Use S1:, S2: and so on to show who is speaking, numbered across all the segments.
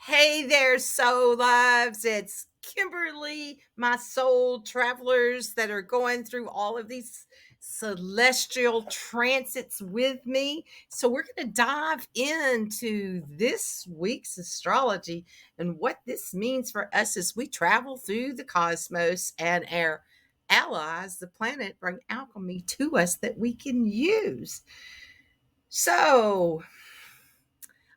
S1: Hey there, soul loves. It's Kimberly, my soul travelers that are going through all of these celestial transits with me. So, we're going to dive into this week's astrology and what this means for us as we travel through the cosmos and our allies, the planet, bring alchemy to us that we can use. So,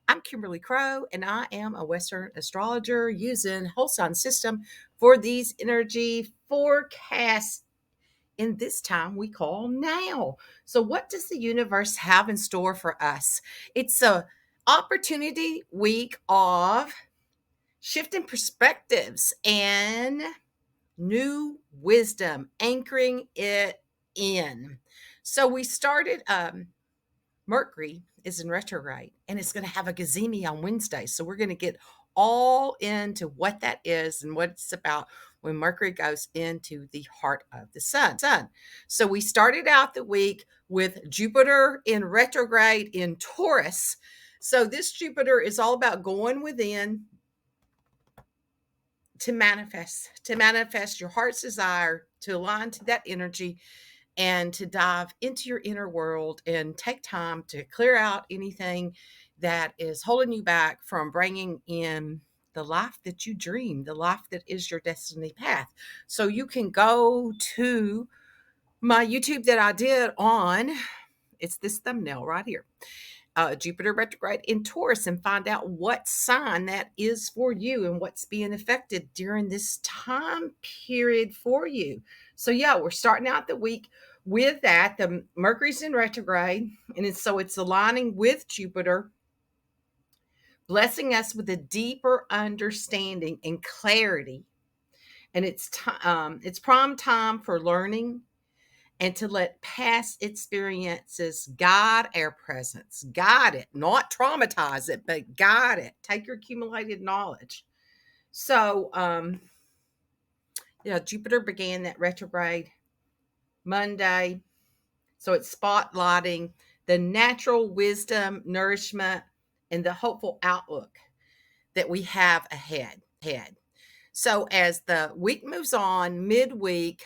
S1: I'm Kimberly Crow, and I am a Western astrologer using whole sign system for these energy forecasts in this time we call now. So, what does the universe have in store for us? It's a opportunity week of shifting perspectives and new wisdom, anchoring it in. So, we started Mercury is in retrograde and it's going to have a Cazimi on Wednesday. So we're going to get all into what that is and what it's about when Mercury goes into the heart of the sun. So we started out the week with Jupiter in retrograde in Taurus. So this Jupiter is all about going within to manifest your heart's desire, to align to that energy and to dive into your inner world and take time to clear out anything that is holding you back from bringing in the life that you dream, the life that is your destiny path. So you can go to my YouTube that I did on, it's this thumbnail right here, Jupiter retrograde in Taurus, and find out what sign that is for you and what's being affected during this time period for you. So, yeah, we're starting out the week with that. The Mercury's in retrograde, and it's aligning with Jupiter, blessing us with a deeper understanding and clarity. And it's prime time for learning and to let past experiences guide our presence. Guide it, not traumatize it, but guide it. Take your accumulated knowledge. So, Jupiter began that retrograde Monday. So it's spotlighting the natural wisdom, nourishment, and the hopeful outlook that we have ahead. So as the week moves on, midweek,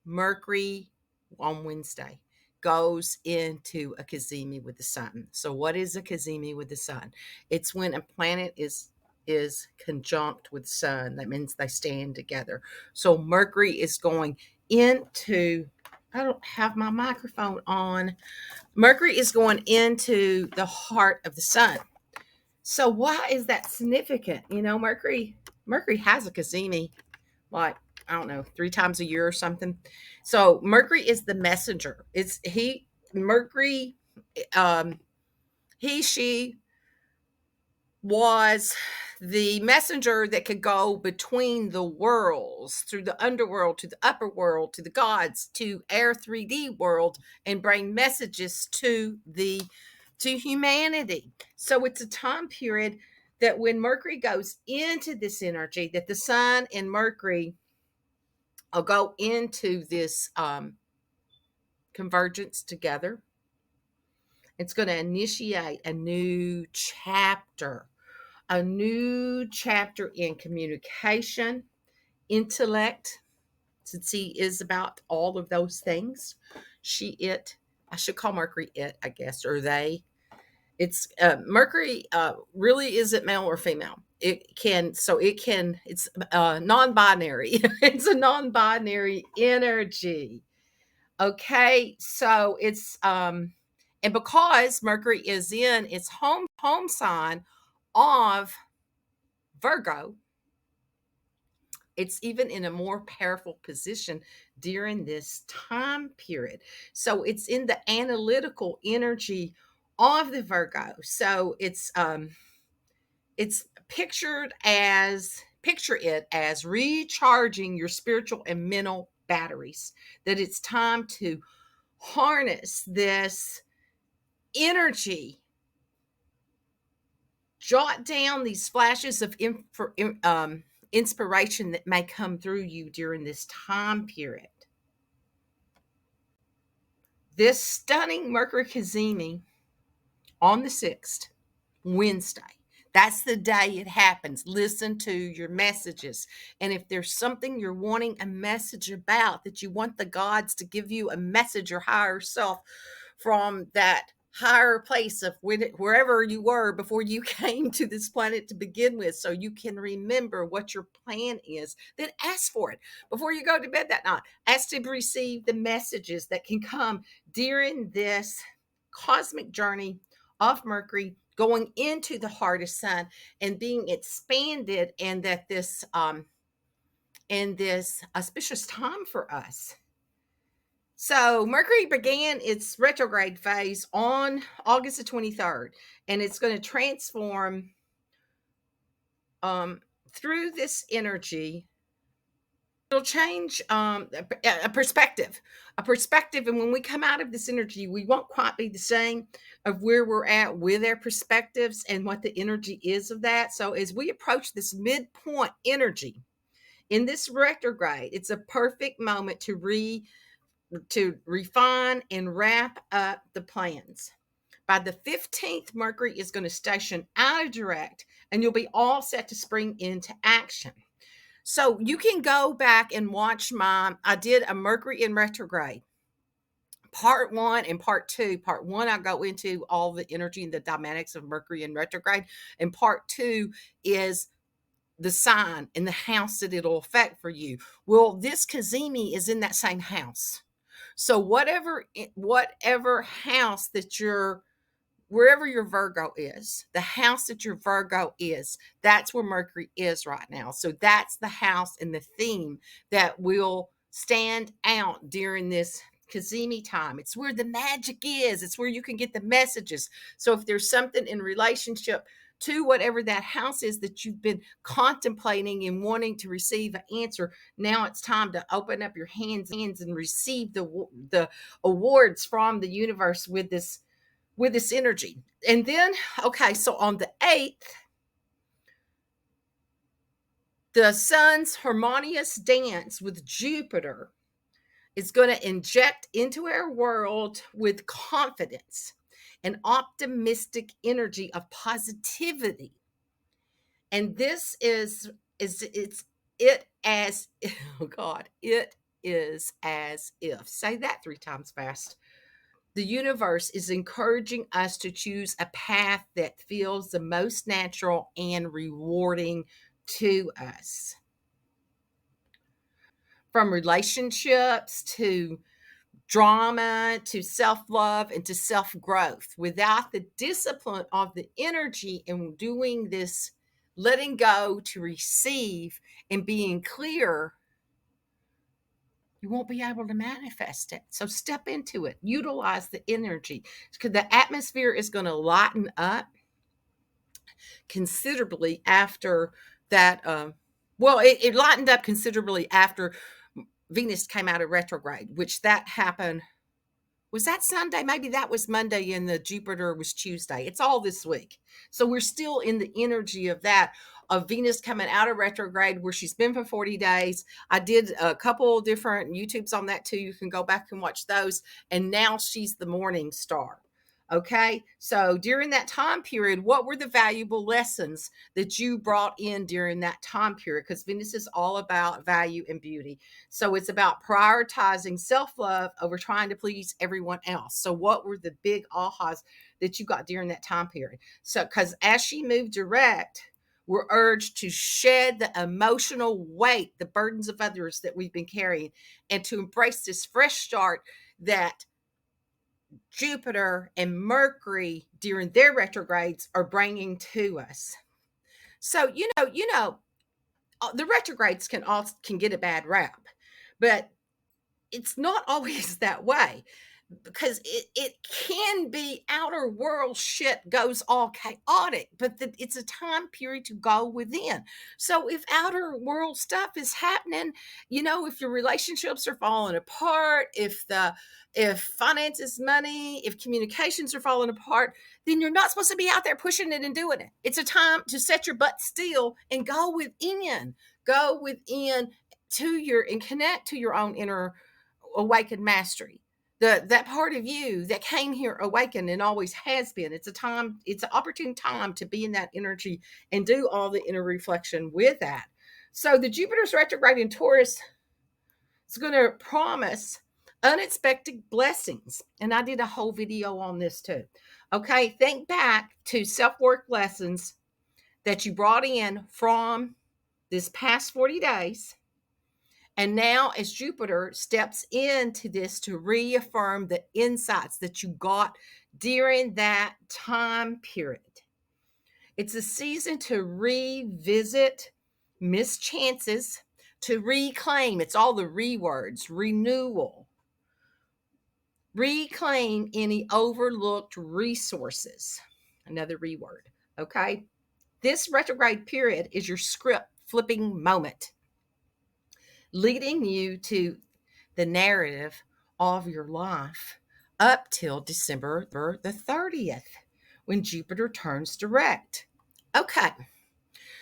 S1: Mercury on Wednesday goes into a Cazimi with the sun. So what is a Cazimi with the sun? It's when a planet is conjunct with sun. That means they stand together. So Mercury is going into, I don't have my microphone on. Mercury is going into the heart of the sun. So why is that significant? Mercury has a Cazimi, like, I don't know, 3 times a year or something. So Mercury is the messenger. Mercury, she was the messenger that could go between the worlds, through the underworld to the upper world, to the gods, to our 3D world, and bring messages to humanity. So it's a time period that when Mercury goes into this energy, that the sun and Mercury will go into this convergence together. It's going to initiate a new chapter in communication, intellect, since he is about all of those things. I should call Mercury it, I guess, or they. It's Mercury really isn't male or female. It's non-binary. It's a non-binary energy. Okay, so it's and because Mercury is in its home sign of Virgo, it's even in a more powerful position during this time period. So it's in the analytical energy of the Virgo. So it's picture it as recharging your spiritual and mental batteries, that it's time to harness this energy, jot down these flashes of inspiration that may come through you during this time period. This stunning Mercury Cazimi on the 6th, Wednesday. That's the day it happens. Listen to your messages. And if there's something you're wanting a message about, that you want the gods to give you a message, your higher self, from that higher place of wherever you were before you came to this planet to begin with, so you can remember what your plan is, then ask for it before you go to bed that night. Ask to receive the messages that can come during this cosmic journey of Mercury going into the heart of Sun and being expanded, and that this in this auspicious time for us. So Mercury began its retrograde phase on August the 23rd, and it's going to transform through this energy. It'll change a perspective, and when we come out of this energy, we won't quite be the same of where we're at with our perspectives and what the energy is of that. So as we approach this midpoint energy in this retrograde, it's a perfect moment to refine and wrap up the plans. By the 15th, Mercury is going to station out of direct, and you'll be all set to spring into action. So you can go back and watch I did a Mercury in retrograde, part 1 and part 2. Part 1, I go into all the energy and the dynamics of Mercury in retrograde. And part 2 is the sign and the house that it'll affect for you. Well, this Cazimi is in that same house. So whatever house that wherever your Virgo is, the house that your Virgo is, that's where Mercury is right now. So that's the house and the theme that will stand out during this Cazimi time. It's where the magic is. It's where you can get the messages. So if there's something in relationship to whatever that house is that you've been contemplating and wanting to receive an answer, now it's time to open up your hands and receive the awards from the universe with this energy. And then, okay, so on the 8th, the Sun's harmonious dance with Jupiter is going to inject into our world with confidence and optimistic energy of positivity. And this is it as oh God, it is as if. Say that 3 times fast. The universe is encouraging us to choose a path that feels the most natural and rewarding to us. From relationships to drama to self-love and to self-growth. Without the discipline of the energy and doing this, letting go to receive and being clear, you won't be able to manifest it. So step into it. Utilize the energy, because the atmosphere is going to lighten up considerably after that. It lightened up considerably after Venus came out of retrograde, which that happened. Was that Sunday? Maybe that was Monday and the Jupiter was Tuesday. It's all this week. So we're still in the energy of that, of Venus coming out of retrograde, where she's been for 40 days. I did a couple different YouTubes on that too. You can go back and watch those. And now she's the morning star. Okay, so during that time period, what were the valuable lessons that you brought in during that time period? Because Venus is all about value and beauty. So it's about prioritizing self-love over trying to please everyone else. So what were the big ahas that you got during that time period? So because as she moved direct, we're urged to shed the emotional weight, the burdens of others that we've been carrying, and to embrace this fresh start that Jupiter and Mercury during their retrogrades are bringing to us. So, the retrogrades can get a bad rap, but it's not always that way, because it can be outer world shit goes all chaotic, but it's a time period to go within. So if outer world stuff is happening, if your relationships are falling apart, if finances, money, if communications are falling apart, then you're not supposed to be out there pushing it and doing it. It's a time to set your butt still and go within and connect to your own inner awakened mastery. that part of you that came here awakened and always has been. It's a time, it's an opportune time to be in that energy and do all the inner reflection with that. So the Jupiter's retrograde in Taurus is going to promise unexpected blessings. And I did a whole video on this too. Okay, think back to self-work lessons that you brought in from this past 40 days. And now, as Jupiter steps into this to reaffirm the insights that you got during that time period, it's a season to revisit missed chances, to reclaim. It's all the re words: renewal, reclaim any overlooked resources. Another re word. Okay. This retrograde period is your script flipping moment, leading you to the narrative of your life up till December the 30th, when Jupiter turns direct. Okay,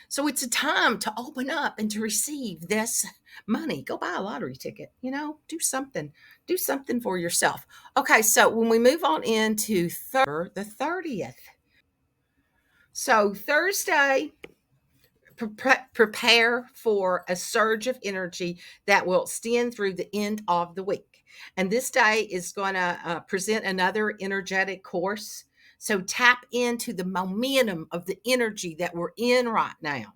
S1: so it's a time to open up and to receive this money. Go buy a lottery ticket, do something for yourself. Okay, so when we move on into the 30th, so Thursday, prepare for a surge of energy that will extend through the end of the week. And this day is going to present another energetic course. So tap into the momentum of the energy that we're in right now.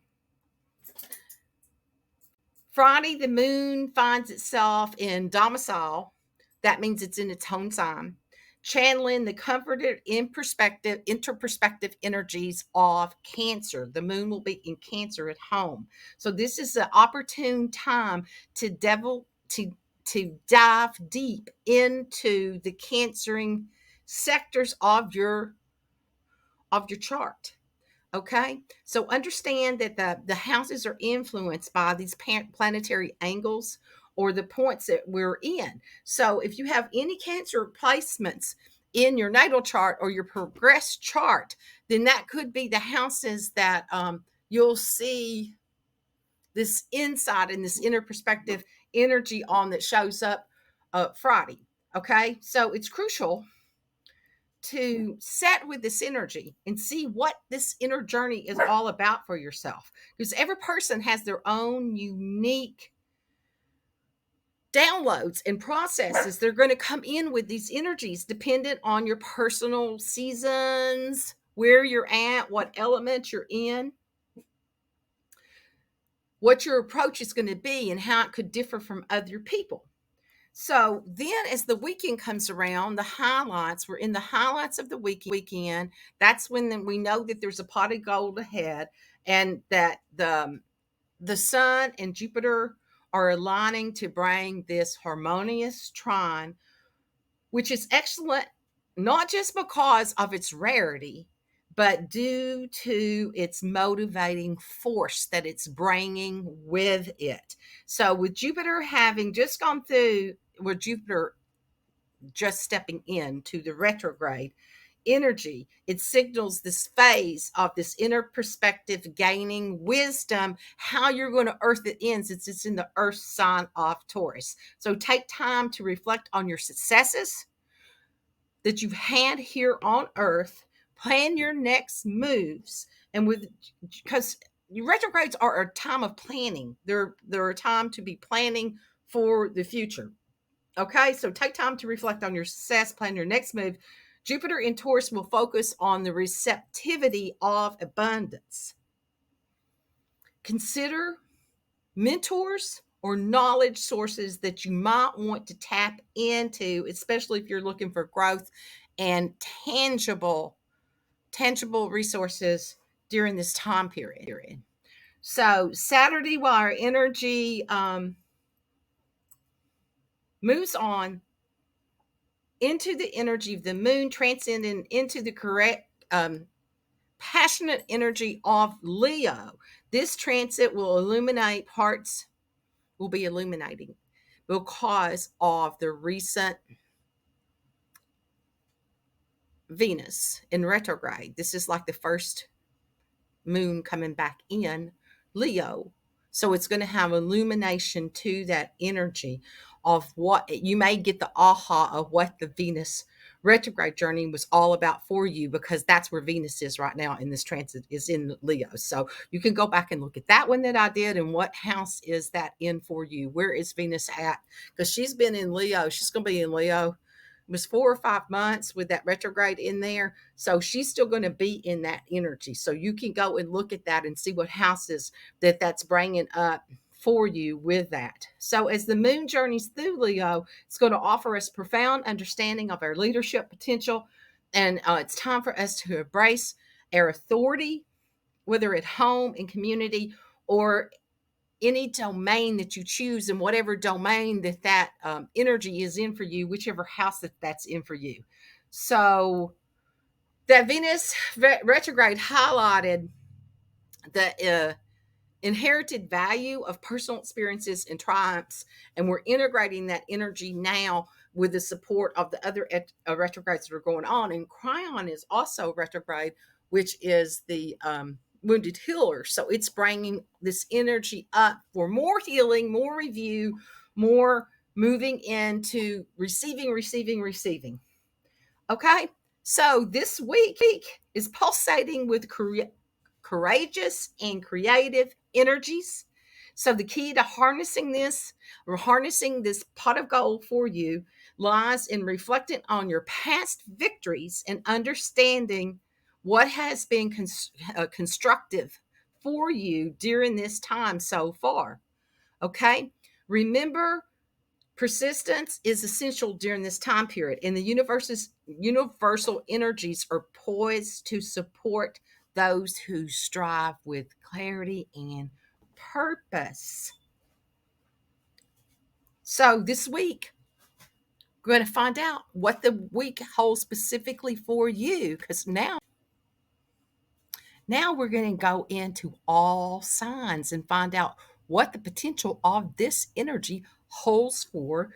S1: Friday, the moon finds itself in domicile. That means it's in its home sign, channeling the comforted interperspective energies of Cancer. The moon will be in Cancer at home. So this is an opportune time to dive deep into the Cancering sectors of your chart. Okay, so understand that the houses are influenced by these planetary angles or the points that we're in. So if you have any Cancer placements in your natal chart or your progress chart, then that could be the houses that you'll see this insight and this inner perspective energy on that shows up Friday. Okay, so it's crucial to set with this energy and see what this inner journey is all about for yourself, because every person has their own unique downloads and processes. They're going to come in with these energies dependent on your personal seasons, where you're at, what element you're in, what your approach is going to be, and how it could differ from other people. So then as the weekend comes around, we're in the highlights of the weekend. That's when we know that there's a pot of gold ahead, and that the sun and Jupiter are aligning to bring this harmonious trine, which is excellent, not just because of its rarity, but due to its motivating force that it's bringing with it. So with Jupiter having just gone through, with Jupiter just stepping into the retrograde energy, it signals this phase of this inner perspective, gaining wisdom, how you're going to earth it in, since it's in the earth sign of Taurus. So take time to reflect on your successes that you've had here on earth, plan your next moves, and because retrogrades are a time of planning. They're a time to be planning for the future. Okay, so take time to reflect on your success, plan your next move. Jupiter in Taurus will focus on the receptivity of abundance. Consider mentors or knowledge sources that you might want to tap into, especially if you're looking for growth and tangible resources during this time period. So Saturday, while our energy moves on into the energy of the moon, transcending into the correct passionate energy of Leo, this transit will be illuminating because of the recent Venus in retrograde. This is like the first moon coming back in Leo. So it's going to have illumination to that energy. of what you may get the aha of what the Venus retrograde journey was all about for you, because that's where Venus is right now in this transit, is in Leo. So you can go back and look at that one that I did, and what house is that in for you? Where is Venus at? Because she's been in Leo. She's going to be in Leo. It was 4 or 5 months with that retrograde in there. So she's still going to be in that energy. So you can go and look at that and see what houses that's bringing up for you with that. So as the moon journeys through Leo, it's going to offer us profound understanding of our leadership potential. And it's time for us to embrace our authority, whether at home, in community, or any domain that you choose, and whatever domain that energy is in for you, whichever house that's in for you. So that Venus retrograde highlighted the inherited value of personal experiences and triumphs, and we're integrating that energy now with the support of the other retrogrades that are going on. And Cryon is also retrograde, which is the wounded healer. So it's bringing this energy up for more healing, more review, more moving into receiving. Okay, so this week is pulsating with courageous and creative energies. So the key to harnessing this pot of gold for you lies in reflecting on your past victories and understanding what has been constructive for you during this time so far. Okay, remember, persistence is essential during this time period, and the universe's universal energies are poised to support those who strive with clarity and purpose. So this week, we're going to find out what the week holds specifically for you, because now we're going to go into all signs and find out what the potential of this energy holds for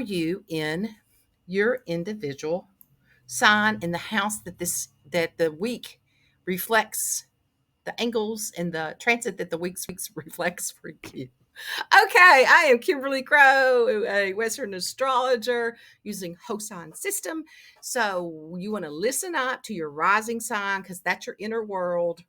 S1: you in your individual sign, in the house that the week reflects, the angles and the transit that the weeks reflects for you. Okay, I am Kimberly Crow, a Western astrologer using Hosan system. So you want to listen up to your rising sign, because that's your inner world.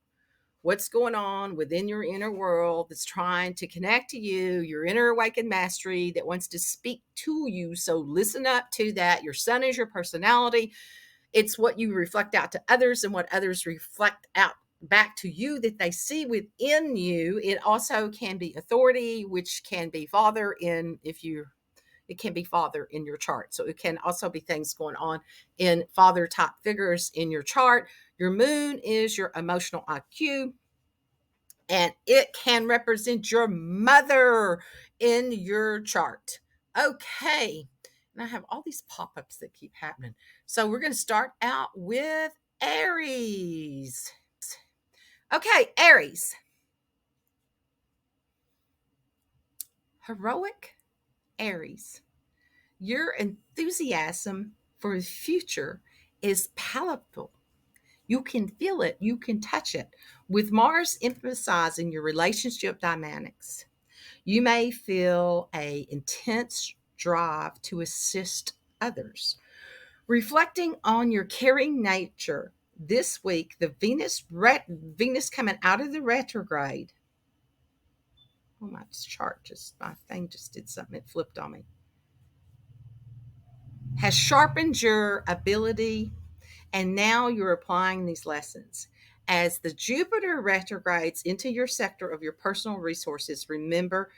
S1: What's going on within your inner world that's trying to connect to you, your inner awakened mastery that wants to speak to you. So listen up to that. Your sun is your personality. It's what you reflect out to others and what others reflect out back to you that they see within you. It also can be authority, which can be father it can be father in your chart. So it can also be things going on in father type figures in your chart. Your moon is your emotional IQ, and it can represent your mother in your chart. Okay. And I have all these pop-ups that keep happening. So we're going to start out with Aries. Okay, Aries. Heroic Aries. Your enthusiasm for the future is palatable. You can feel it, you can touch it. With Mars emphasizing your relationship dynamics, you may feel an intense drive to assist others. Reflecting on your caring nature this week, the Venus coming out of the retrograde. Oh, my thing just did something. It flipped on me. Has sharpened your ability, and now you're applying these lessons. As the Jupiter retrogrades into your sector of your personal resources, remember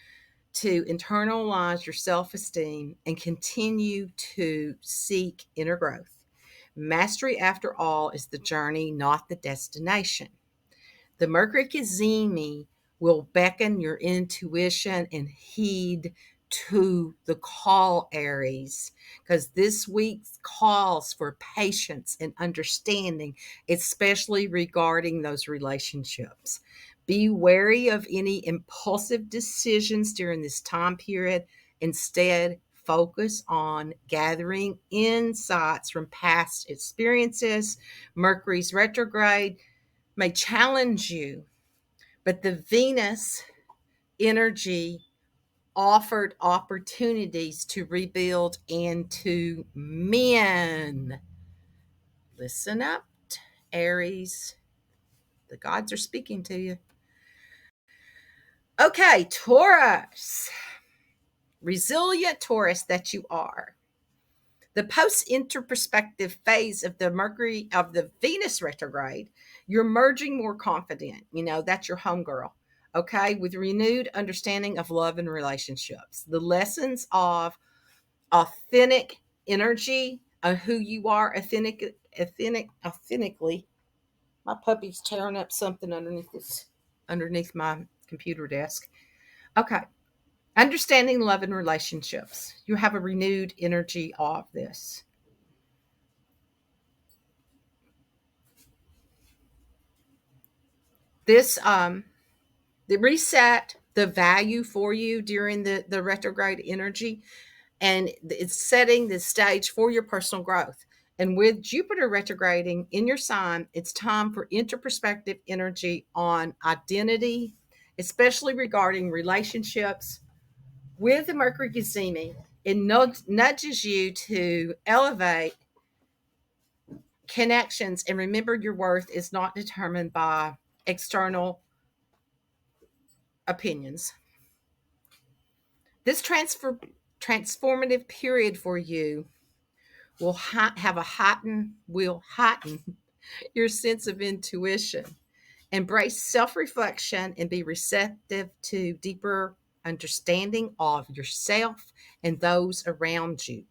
S1: to internalize your self-esteem and continue to seek inner growth. Mastery, after all, is the journey, not the destination. The Mercury Cazimi will beckon your intuition and heed to the call, Aries, because this week calls for patience and understanding, especially regarding those relationships. Be wary of any impulsive decisions during this time period. Instead, focus on gathering insights from past experiences. Mercury's retrograde may challenge you, but the Venus energy offered opportunities to rebuild and to mend. Listen up, Aries. The gods are speaking to you. Okay, Taurus. Resilient Taurus that you are. The post-introspective phase of the Venus retrograde, you're merging more confident. That's your homegirl. Okay, with renewed understanding of love and relationships. The lessons of authentic energy, of who you are authentically. My puppy's tearing up something underneath my computer desk. Okay. Understanding love and relationships. You have a renewed energy of this. This the reset the value for you during the retrograde energy, and it's setting the stage for your personal growth. And with Jupiter retrograding in your sign, it's time for introspective energy on identity, especially regarding relationships. With the Mercury Cazimi, it nudges you to elevate connections and remember your worth is not determined by external opinions. This transformative period for you will heighten your sense of intuition. Embrace self-reflection and be receptive to deeper understanding of yourself and those around you.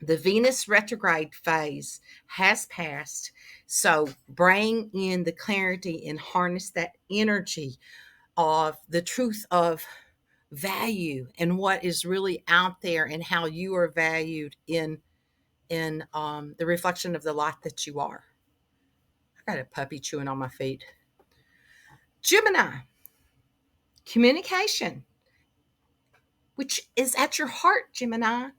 S1: The Venus retrograde phase has passed, so bring in the clarity and harness that energy of the truth of value and what is really out there and how you are valued in the reflection of the light that you are. I got a puppy chewing on my feet. Gemini, communication, which is at your heart, Gemini.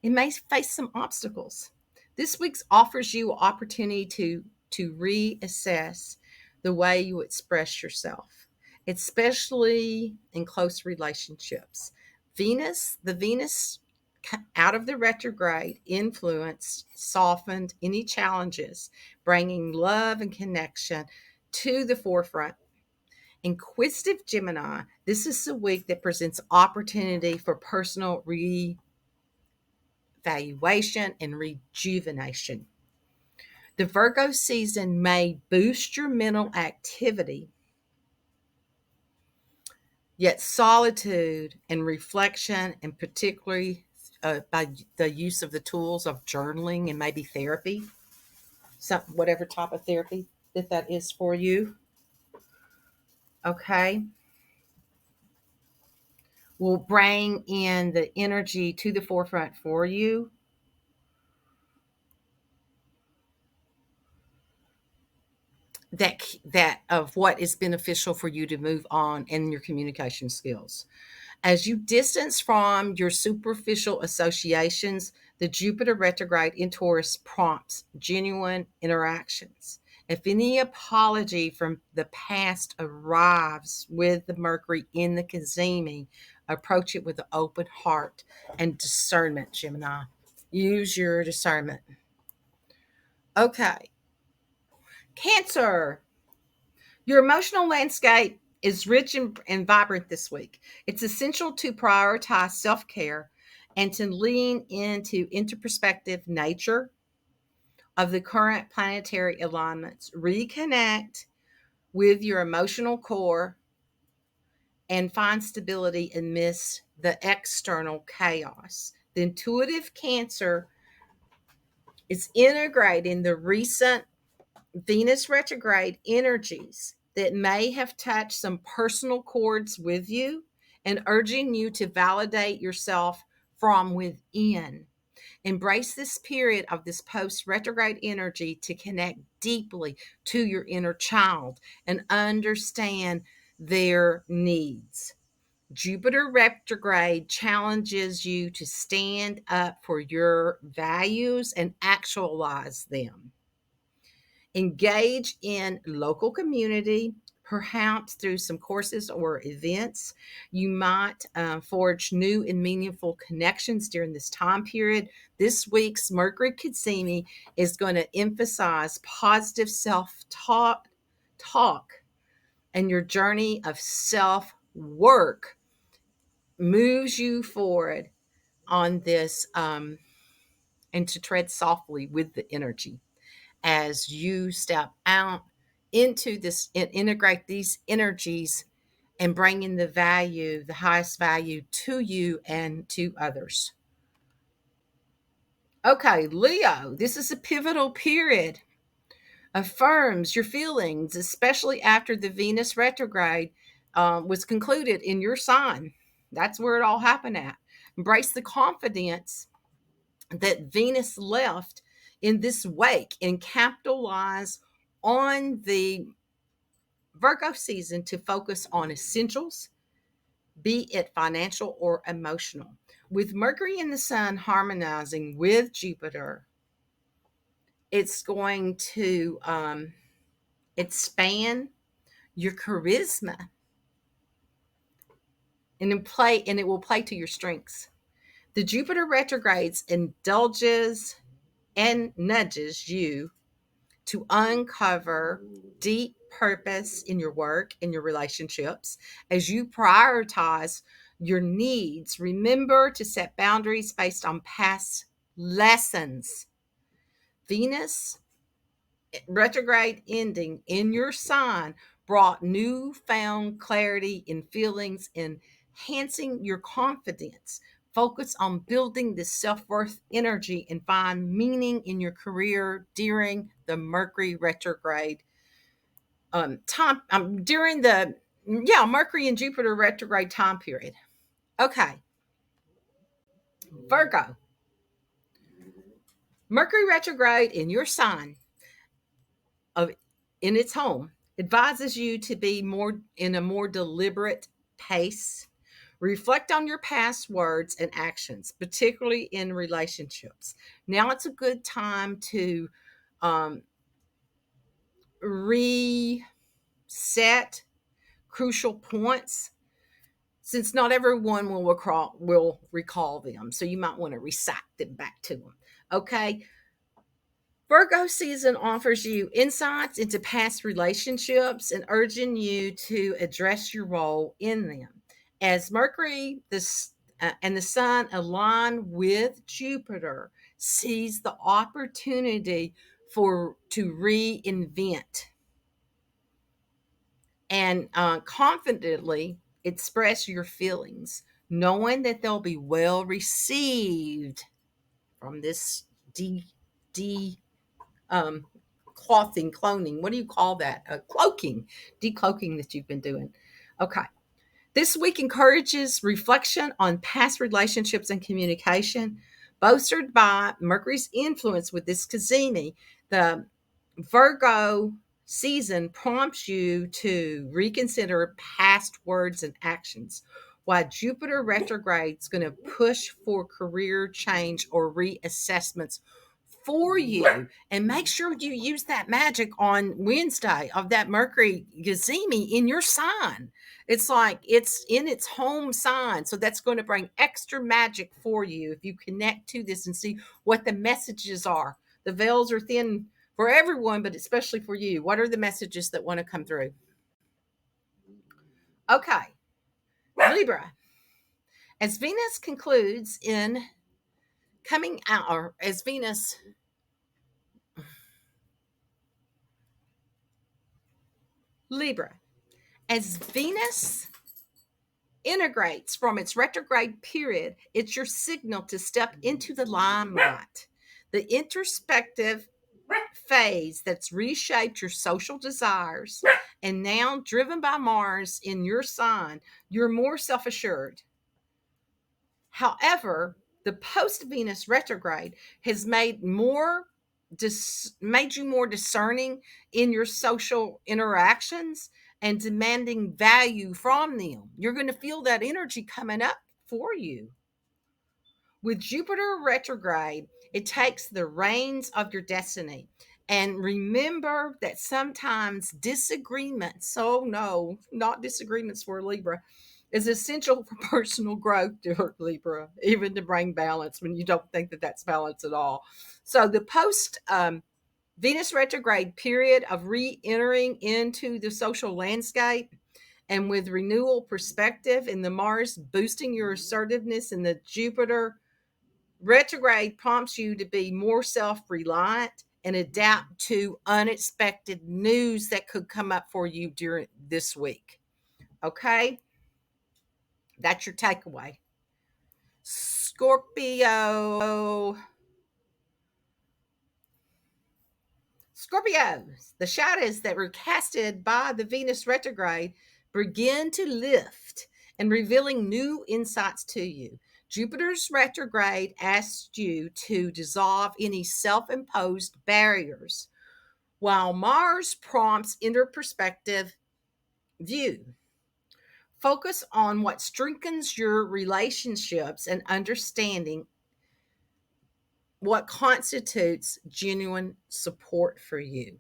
S1: It may face some obstacles. This week offers you an opportunity to reassess the way you express yourself, especially in close relationships. The Venus out of the retrograde influence softened any challenges, bringing love and connection to the forefront. Inquisitive Gemini, this is a week that presents opportunity for personal revaluation and rejuvenation. The Virgo season may boost your mental activity, yet solitude and reflection, and particularly by the use of the tools of journaling and maybe therapy, whatever type of therapy that is for you, okay, will bring in the energy to the forefront for you. That of what is beneficial for you to move on in your communication skills. As you distance from your superficial associations, the Jupiter retrograde in Taurus prompts genuine interactions. If any apology from the past arrives with the Mercury in the Cazimi, approach it with an open heart and discernment, Gemini. Use your discernment. Okay. Cancer. Your emotional landscape is rich and vibrant this week. It's essential to prioritize self care and to lean into introspective nature of the current planetary alignments. Reconnect with your emotional core and find stability amidst the external chaos. The intuitive Cancer is integrating the recent Venus retrograde energies that may have touched some personal chords with you and urging you to validate yourself from within. Embrace this period of this post retrograde energy to connect deeply to your inner child and understand their needs. Jupiter retrograde challenges you to stand up for your values and actualize them. Engage in local community, perhaps through some courses or events. You might forge new and meaningful connections during this time period. This week's Mercury Cazimi is going to emphasize positive talk, and your journey of self work moves you forward on this, and to tread softly with the energy as you step out into this and integrate these energies and bring in the value, the highest value to you and to others. Okay, Leo, this is a pivotal period. Affirms your feelings, especially after the Venus retrograde was concluded in your sign. That's where it all happened at. Embrace the confidence that Venus left in this wake and capitalize on the Virgo season to focus on essentials, be it financial or emotional. With Mercury and the Sun harmonizing with Jupiter, it's going to expand your charisma and it will play to your strengths. The Jupiter retrogrades indulges and nudges you to uncover deep purpose in your work, in your relationships. As you prioritize your needs, remember to set boundaries based on past lessons. Venus retrograde ending in your sign brought newfound clarity in feelings, enhancing your confidence. Focus on building this self-worth energy and find meaning in your career during the Mercury retrograde time, during the Mercury and Jupiter retrograde time period. Okay, Virgo, Mercury retrograde in your sign of in its home advises you to be more in a more deliberate pace. Reflect on your past words and actions, particularly in relationships. Now it's a good time to um, reset crucial points, since not everyone will recall them. So you might want to recite them back to them. Okay. Virgo season offers you insights into past relationships and urging you to address your role in them. As Mercury and the Sun align with Jupiter, sees the opportunity to reinvent and confidently express your feelings, knowing that they'll be well received from this de de clothing, cloning. What do you call that? Cloaking, decloaking that you've been doing. Okay. This week encourages reflection on past relationships and communication, bolstered by Mercury's influence with this Cazimi. The Virgo season prompts you to reconsider past words and actions, while Jupiter retrograde is going to push for career change or reassessments for you. And make sure you use that magic on Wednesday of that Mercury Gazimi in your sign. It's like it's in its home sign. So that's going to bring extra magic for you if you connect to this and see what the messages are. The veils are thin for everyone, but especially for you. What are the messages that want to come through? Okay, Libra. As Venus concludes in coming out, or as Venus Libra, as Venus integrates from its retrograde period, it's your signal to step into the limelight. The introspective phase that's reshaped your social desires, and now driven by Mars in your sign, you're more self assured. However, the post Venus retrograde has made you more discerning in your social interactions and demanding value from them. You're going to feel that energy coming up for you. With Jupiter retrograde, it takes the reins of your destiny. And remember that sometimes disagreements, oh no, not disagreements for Libra, is essential for personal growth, dear Libra, even to bring balance when you don't think that that's balance at all. So the post Venus retrograde period of re-entering into the social landscape and with renewal perspective in the Mars boosting your assertiveness and the Jupiter retrograde prompts you to be more self-reliant and adapt to unexpected news that could come up for you during this week. Okay? That's your takeaway. Scorpio. Scorpios, the shadows that were casted by the Venus retrograde begin to lift and revealing new insights to you. Jupiter's retrograde asks you to dissolve any self imposed barriers, while Mars prompts inner perspective view. Focus on what strengthens your relationships and understanding what constitutes genuine support for you.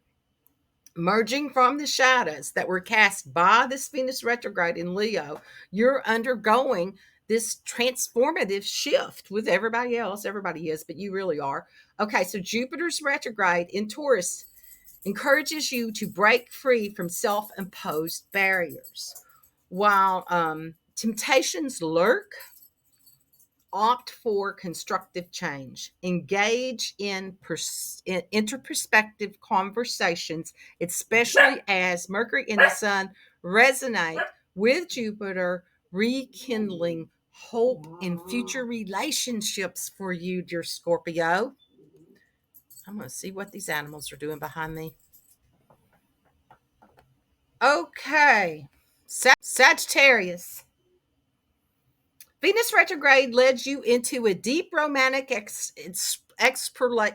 S1: Merging from the shadows that were cast by this Venus retrograde in Leo, you're undergoing this transformative shift with everybody else. Everybody is, but you really are. Okay, so Jupiter's retrograde in Taurus encourages you to break free from self imposed barriers. While temptations lurk, opt for constructive change. Engage in interperspective conversations, especially as Mercury and the Sun resonate with Jupiter, rekindling hope in future relationships for you, dear Scorpio. I'm going to see what these animals are doing behind me. Okay, Sagittarius. Venus retrograde led you into a deep romantic exploring.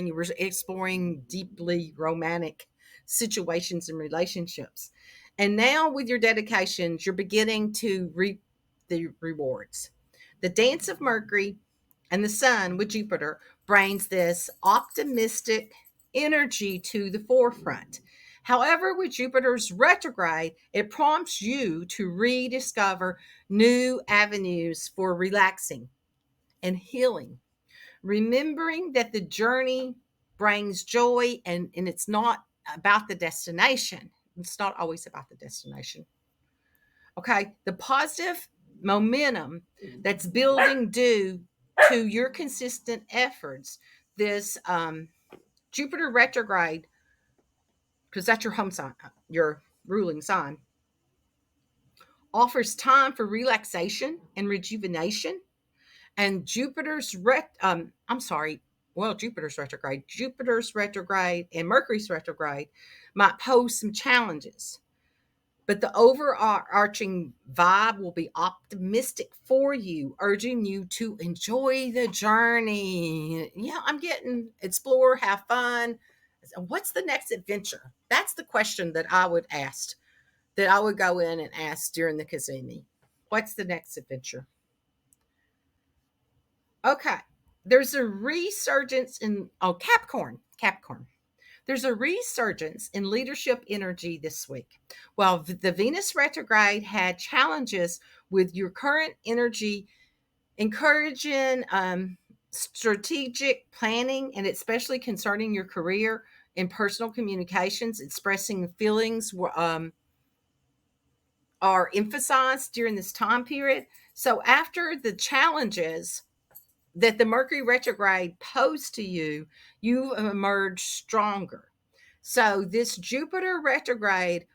S1: You were exploring deeply romantic situations and relationships. And now with your dedications, you're beginning to reap the rewards. The dance of Mercury and the Sun with Jupiter brings this optimistic energy to the forefront. However, with Jupiter's retrograde, it prompts you to rediscover new avenues for relaxing and healing, remembering that the journey brings joy and it's not about the destination. It's not always about the destination. Okay, the positive momentum that's building due to your consistent efforts, this Jupiter retrograde, because that's your home sign, your ruling sign, offers time for relaxation and rejuvenation. And Jupiter's retrograde and Mercury's retrograde might pose some challenges, but the overarching vibe will be optimistic for you, urging you to enjoy the journey. Yeah, I'm getting explore, have fun. What's the next adventure? That's the question that I would ask, that I would go in and ask during the Cazimi. What's the next adventure? Okay. There's a resurgence in Capricorn. There's a resurgence in leadership energy this week. While the Venus retrograde had challenges with your current energy, encouraging strategic planning and especially concerning your career and personal communications, expressing feelings are emphasized during this time period. So after the challenges that the Mercury retrograde posed to you, you emerge stronger. So this Jupiter retrograde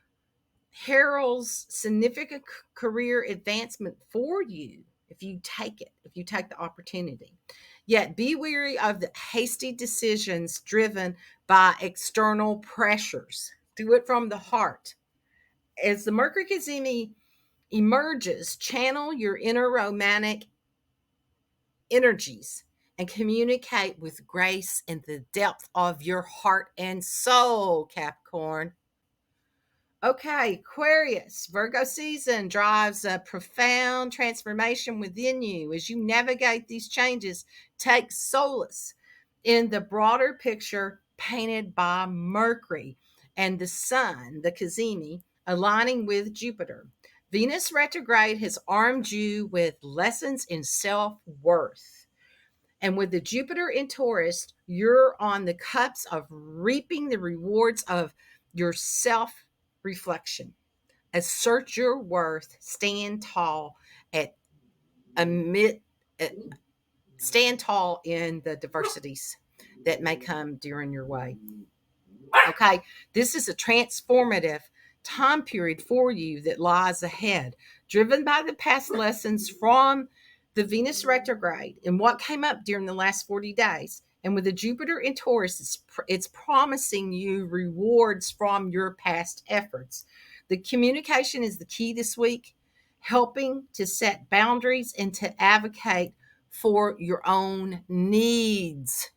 S1: heralds significant career advancement for you if you take it, if you take the opportunity. Yet be wary of the hasty decisions driven by external pressures. Do it from the heart. As the Mercury Cazimi emerges, channel your inner romantic energies and communicate with grace and the depth of your heart and soul, Capricorn. Okay, Aquarius, Virgo season drives a profound transformation within you. As you navigate these changes, take solace in the broader picture painted by Mercury and the sun, the Cazimi, aligning with Jupiter. Venus retrograde has armed you with lessons in self worth. And with the Jupiter in Taurus, you're on the cups of reaping the rewards of your self reflection. Assert your worth, stand tall at amid stand tall in the diversities that may come during your way. Okay, this is a transformative time period for you that lies ahead, driven by the past lessons from the Venus retrograde and what came up during the last 40 days. And with the Jupiter in Taurus, it's promising you rewards from your past efforts. The communication is the key this week, helping to set boundaries and to advocate for your own needs.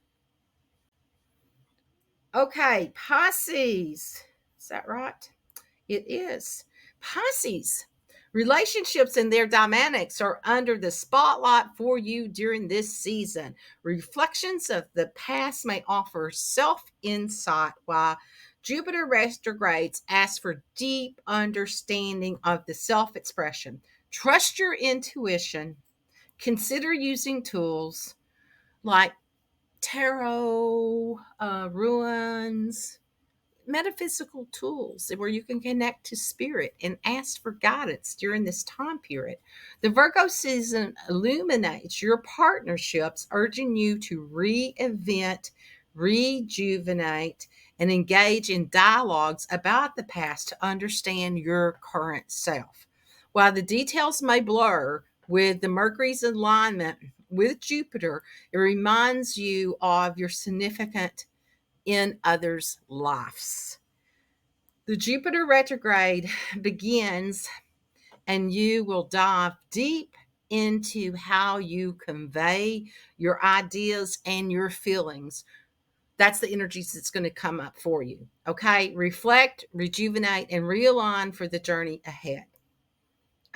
S1: Okay, Pisces. Is that right? It is. Pisces. Relationships and their dynamics are under the spotlight for you during this season. Reflections of the past may offer self insight, while Jupiter retrogrades ask for deep understanding of the self expression. Trust your intuition. Consider using tools like tarot, ruins, metaphysical tools where you can connect to spirit and ask for guidance during this time period. The Virgo season illuminates your partnerships, urging you to reinvent, rejuvenate, and engage in dialogues about the past to understand your current self. While the details may blur with the Mercury's alignment with Jupiter, it reminds you of your significant in others' lives. The Jupiter retrograde begins, and you will dive deep into how you convey your ideas and your feelings. That's the energies that's going to come up for you. Okay. Reflect, rejuvenate, and realign for the journey ahead.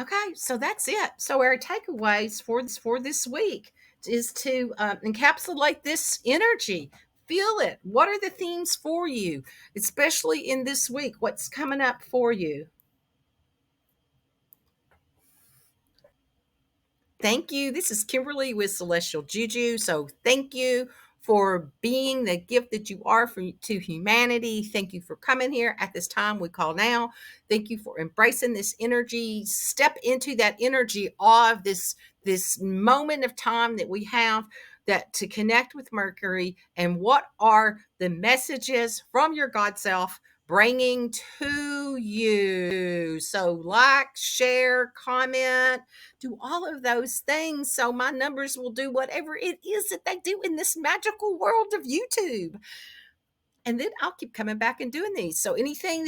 S1: Okay, so that's it. So our takeaways for this week is to encapsulate this energy. Feel it. What are the themes for you, especially in this week? What's coming up for you? Thank you. This is Kimberly with Celestial Juju. So thank you for being the gift that you are to humanity. Thank you for coming here at this time we call now. Thank you for embracing this energy. Step into that energy of this moment of time that we have that to connect with Mercury and what are the messages from your God self bringing to you. So like, share, comment, do all of those things so my numbers will do whatever it is that they do in this magical world of YouTube. And then I'll keep coming back and doing these. So anything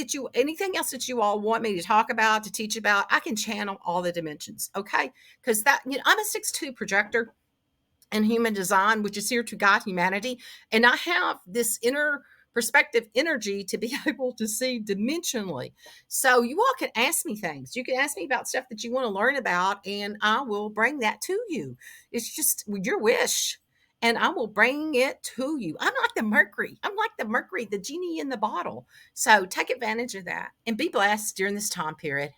S1: else that you all want me to talk about, to teach about, I can channel all the dimensions. Okay. Because I'm a 6'2" projector and human design, which is here to guide humanity. And I have this inner perspective energy to be able to see dimensionally. So you all can ask me things. You can ask me about stuff that you want to learn about, and I will bring that to you. It's just your wish. And I will bring it to you. I'm like the Mercury. I'm like the Mercury, the genie in the bottle. So take advantage of that and be blessed during this time period.